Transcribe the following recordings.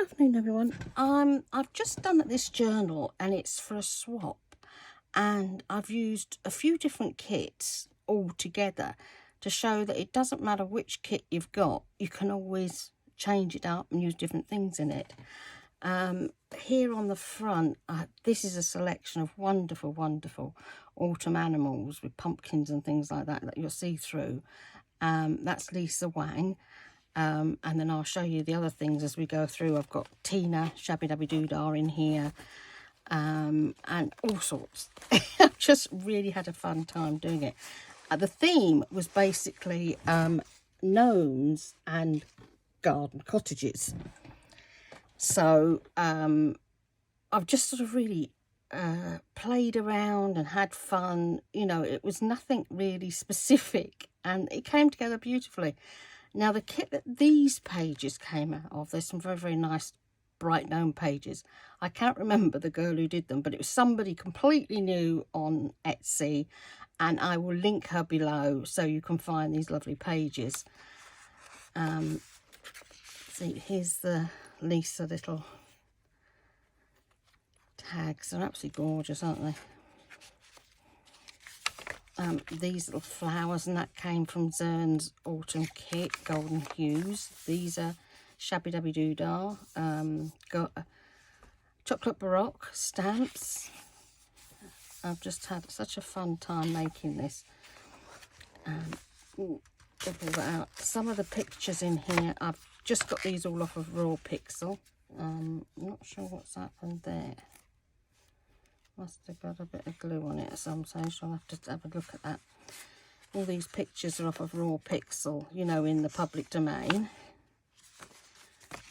Good afternoon, everyone. I've just done this journal and it's for a swap, and I've used a few different kits all together to show that it doesn't matter which kit you've got, you can always change it up and use different things in it. Here on the front, this is a selection of wonderful autumn animals with pumpkins and things like that you'll see through. That's Lisa Wang. And then I'll show you the other things as we go through. I've got Tina, Shabby Dabby Doodah in here, and all sorts. I've just really had a fun time doing it. The theme was basically gnomes and garden cottages. So I've just sort of really played around and had fun. You know, it was nothing really specific and it came together beautifully. Now, the kit that these pages came out of, there's some very nice bright gnome pages. I can't remember the girl who did them, but it was somebody completely new on Etsy, and I will link her below so you can find these lovely pages. See, here's the Lisa little tags. They're absolutely gorgeous, aren't they? These little flowers, and that came from Zern's autumn kit, Golden Hues. These are Shabby Dabby Doodah. Got chocolate baroque stamps. I've just had such a fun time making this. Get all that out. Some of the pictures in here, I've just got these all off of Raw Pixel. I'm not sure what's happened there. Must have got a bit of glue on it at some stage, so I'll have to have a look at that. All these pictures are off of Raw Pixel, you know, in the public domain.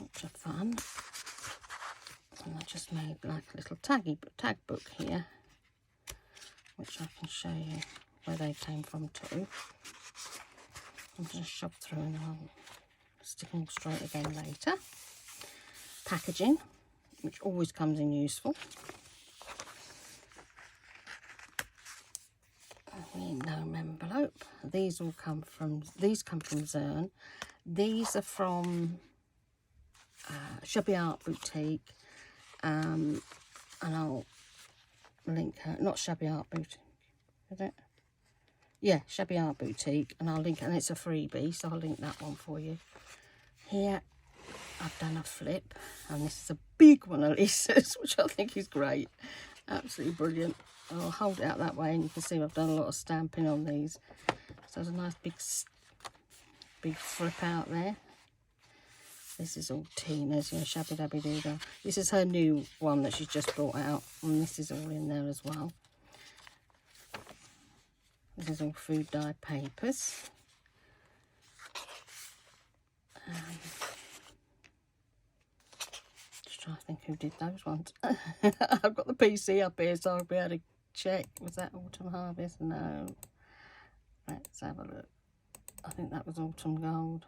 Which are fun. And I just made like a little tag book here, which I can show you where they came from too. I'm just shove through and I'll stick them all straight again later. Packaging, which always comes in useful. Gnome envelope. These come from Zern. These are from Shabby Art Boutique, and I'll link her. Not Shabby Art Boutique, is it? Yeah, Shabby Art Boutique, and I'll link, and it's a freebie, so I'll link that one for you. Here I've done a flip, and this is a big one of Lisa's, which I think is great. Absolutely brilliant. I'll hold it out that way and you can see I've done a lot of stamping on these. So there's a nice big flip out there. This is all Tina's, you know, Shabby Dabby Doodah. This is her new one that she's just brought out, and this is all in there as well. This is all food dye papers. Just trying to think who did those ones. I've got the PC up here, so I'll be able to check. Was that Autumn Harvest? No. Let's have a look. I think that was Autumn Gold.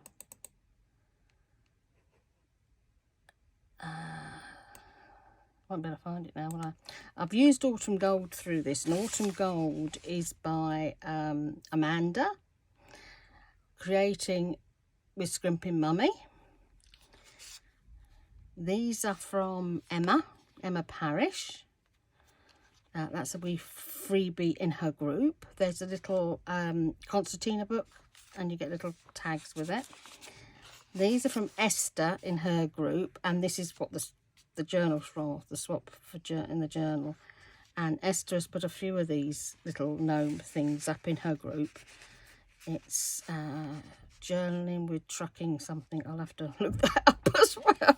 Won't be able to find it now, will I? I've used Autumn Gold through this, and Autumn Gold is by Amanda, creating with Scrimping Mummy. These are from Emma Parish. That's a wee freebie in her group. There's a little concertina book, and you get little tags with it. These are from Esther in her group, and this is what the journal's from, the swap for in the journal. And Esther has put a few of these little gnome things up in her group. It's journaling with trucking something. I'll have to look that up as well.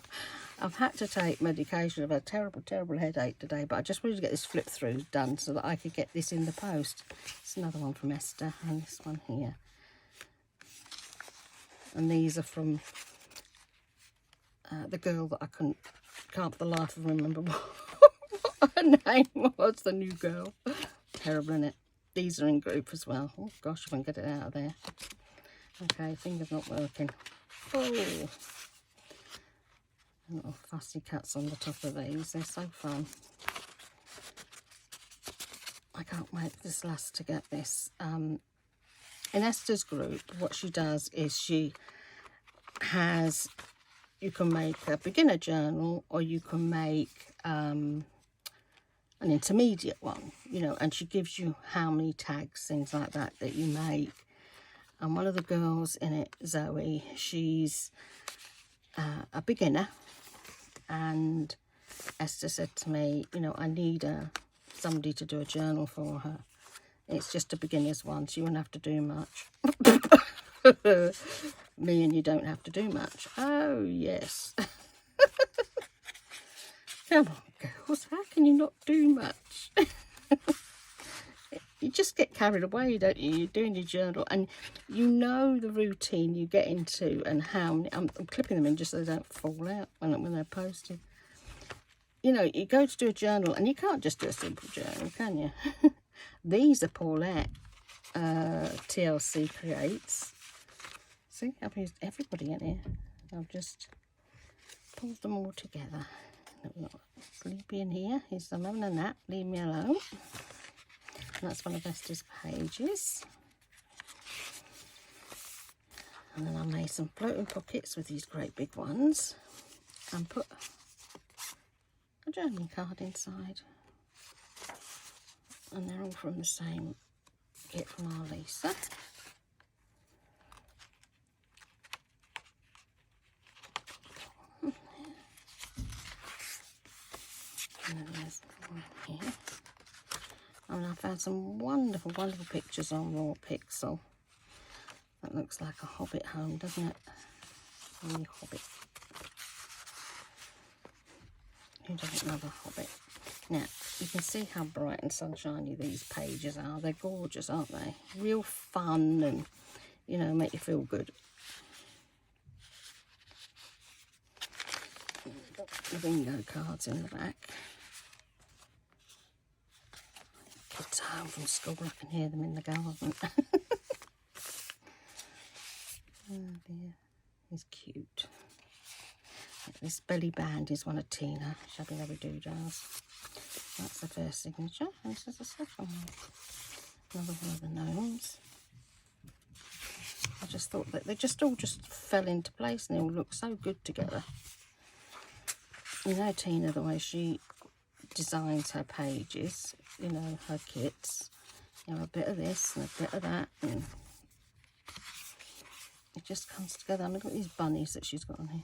I've had to take medication. I've had a terrible headache today, but I just wanted to get this flip through done so that I could get this in the post. It's another one from Esther, and this one here. And these are from the girl that I can't for the life of remember what her name was, the new girl. Terrible, isn't it? These are in group as well. Oh gosh, if I can get it out of there. Okay, finger's not working. Oh, little fussy cats on the top of these. They're so fun. I can't wait for this last to get this. In Esther's group, what she does is she has you can make a beginner journal, or you can make an intermediate one, you know, and she gives you how many tags, things like that you make. And one of the girls in it, Zoe, she's a beginner, and Esther said to me, you know, I need somebody to do a journal for her. It's just a beginner's one, so you won't have to do much. Me and you don't have to do much. Oh, yes. Come on, girls, how can you not do much? You just get carried away, don't you? You're doing your journal, and you know the routine you get into, and how many... I'm clipping them in just so they don't fall out when they're posted. You know, you go to do a journal, and you can't just do a simple journal, can you? These are Paulette TLC Creates. See, I've used everybody in here. I've just pulled them all together. Sleepy in here. He's I'm having a nap. Leave me alone. And that's one of Esther's pages. And then I made some floating pockets with these great big ones, and put a journaling card inside. And they're all from the same kit from our Lisa. And then there's one here. And I found some wonderful, wonderful pictures on Raw Pixel. That looks like a hobbit home, doesn't it? A wee hobbit. Who doesn't love a hobbit? Now, you can see how bright and sunshiny these pages are. They're gorgeous, aren't they? Real fun and, you know, make you feel good. The bingo cards in the back. Kids home from school, I can hear them in the garden. Oh dear, he's cute. This belly band is one of Tina, Shabby Lovey Doodahs. That's the first signature, and this is the second one. Another one of the gnomes. I just thought that they just all fell into place, and they all look so good together. You know Tina, the way she designs her pages, you know, her kits. You know, a bit of this and a bit of that, and it just comes together. I mean, look at these bunnies that she's got on here.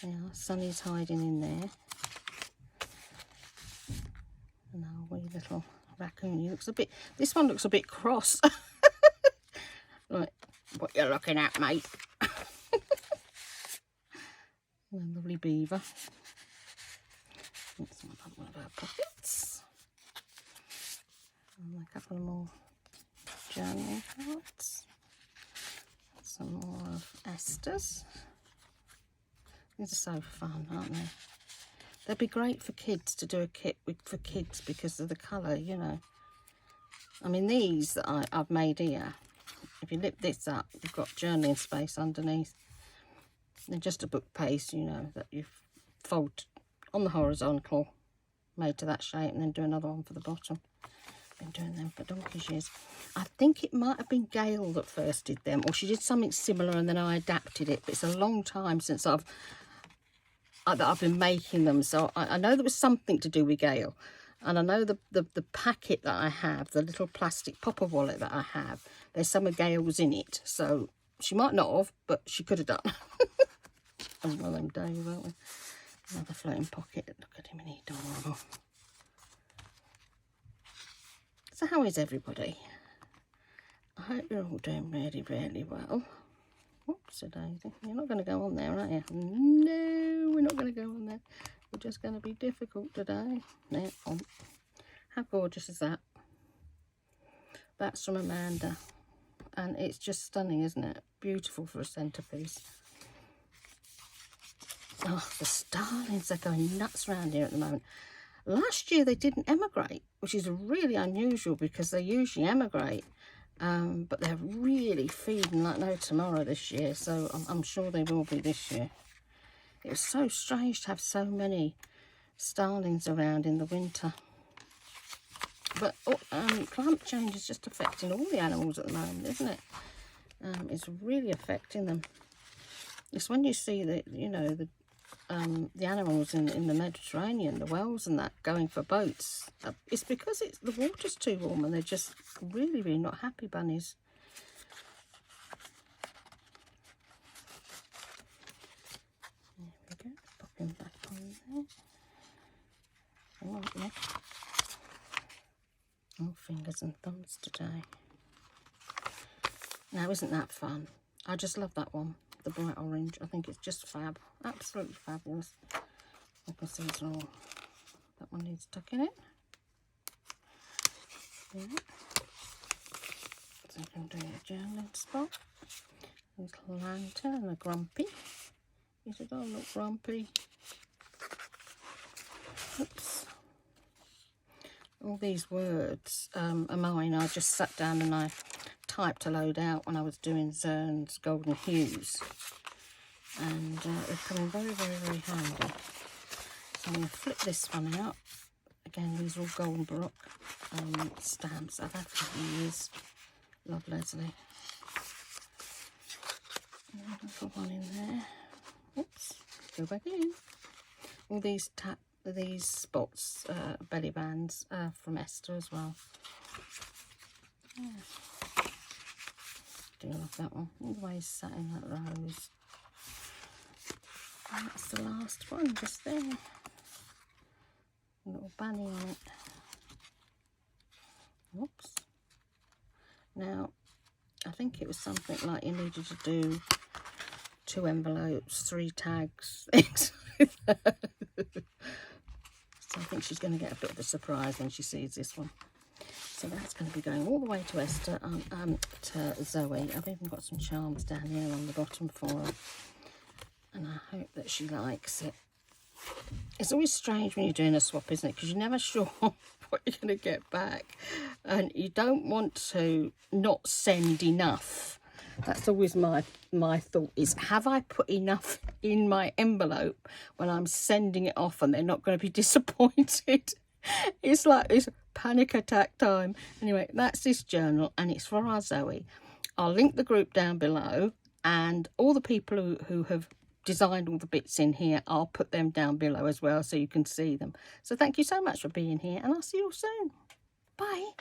Yeah, Sunny's hiding in there. And our wee little raccoon. He looks a bit... This one looks a bit cross. Like, what you looking at, mate? And a lovely beaver. That's one of our pockets. And a couple more journaling cards. Some more of Esther's. These are so fun, aren't they? They'd be great for kids, to do a kit for kids, because of the colour, you know. I mean, these that I've made here, if you lift this up, you've got journaling space underneath. They're just a book page, you know, that you fold on the horizontal, made to that shape, and then do another one for the bottom. Been doing them for donkey's years. I think it might have been Gail that first did them, or she did something similar and then I adapted it. But it's a long time since I've been making them, so I know there was something to do with Gail, and I know the packet that I have, the little plastic popper wallet that I have, there's some of Gail's in it, so she might not have, but she could have done. One of them days, aren't we? Another floating pocket. Look at him, and he's adorable. So how is everybody? I hope you're all doing really, really well. Whoopsie daisy. You're not going to go on there, are you? No, we're not going to go on there. We're just going to be difficult today. There, on. How gorgeous is that? That's from Amanda. And it's just stunning, isn't it? Beautiful for a centrepiece. Oh, the starlings are going nuts around here at the moment. Last year they didn't emigrate, which is really unusual because they usually emigrate. But they're really feeding like no tomorrow this year, so I'm sure they will be this year. It was so strange to have so many starlings around in the winter. But climate change is just affecting all the animals at the moment, isn't it? It's really affecting them. It's when you see the, you know, the animals in the Mediterranean, the whales and that, going for boats. It's because the water's too warm and they're just really, really not happy bunnies. There we go. Pop him back on there. Oh, fingers and thumbs today. Now, isn't that fun? I just love that one, the bright orange. I think it's just fab, absolutely fabulous. You can see it's all, that one needs tucking in. Yeah. So I can do a journaling spot. A little lantern and a grumpy. He said, oh, look, grumpy. Oops. All these words are mine. I just sat down and I typed a load out when I was doing Zern's Golden Hues. And they've come in very, very, very handy. So I'm going to flip this one out. Again, these are all Golden Baroque stamps I've had for years. Love Leslie. Put one in there. Oops, go back in. All these spots, belly bands from Esther as well. Yeah. Do love that one. All the way sat in that rose. And that's the last one, just there. A little bunny on it. Whoops. Now, I think it was something like you needed to do 2 envelopes, 3 tags, things like that. So I think she's going to get a bit of a surprise when she sees this one. So that's going to be going all the way to Esther, to Zoe. I've even got some charms down here on the bottom for her. And I hope that she likes it. It's always strange when you're doing a swap, isn't it? Because you're never sure what you're going to get back. And you don't want to not send enough. That's always my thought is, have I put enough in my envelope when I'm sending it off and they're not going to be disappointed? It's like it's panic attack time. Anyway, that's this journal and it's for our Zoe. I'll link the group down below and all the people who have designed all the bits in here, I'll put them down below as well so you can see them. So thank you so much for being here and I'll see you all soon. Bye.